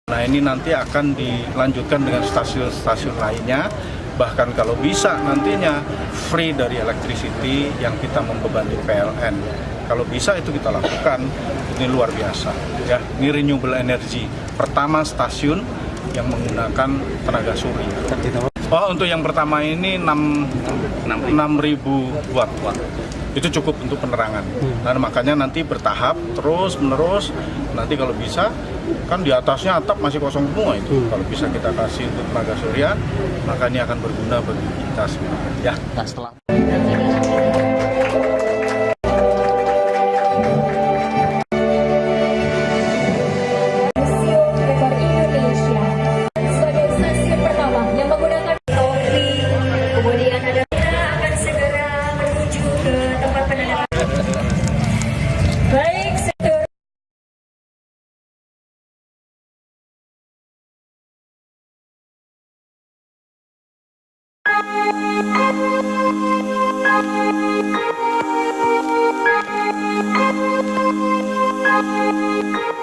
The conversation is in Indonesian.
Nah, ini nanti akan dilanjutkan dengan stasiun-stasiun lainnya. Bahkan kalau bisa nantinya free dari electricity yang kita membebani PLN. Kalau bisa itu kita lakukan, ini luar biasa. Ya, ini renewable energy. Pertama stasiun yang menggunakan tenaga surya. Oh, untuk yang pertama ini 6.000 watt. Itu cukup untuk penerangan. Dan makanya nanti bertahap terus menerus. Nanti kalau bisa kan di atasnya atap masih kosong semua itu. Kalau bisa kita kasih untuk tenaga surya, maka ini akan berguna bagi kita semua. Ya. Nah, setelah Thank you.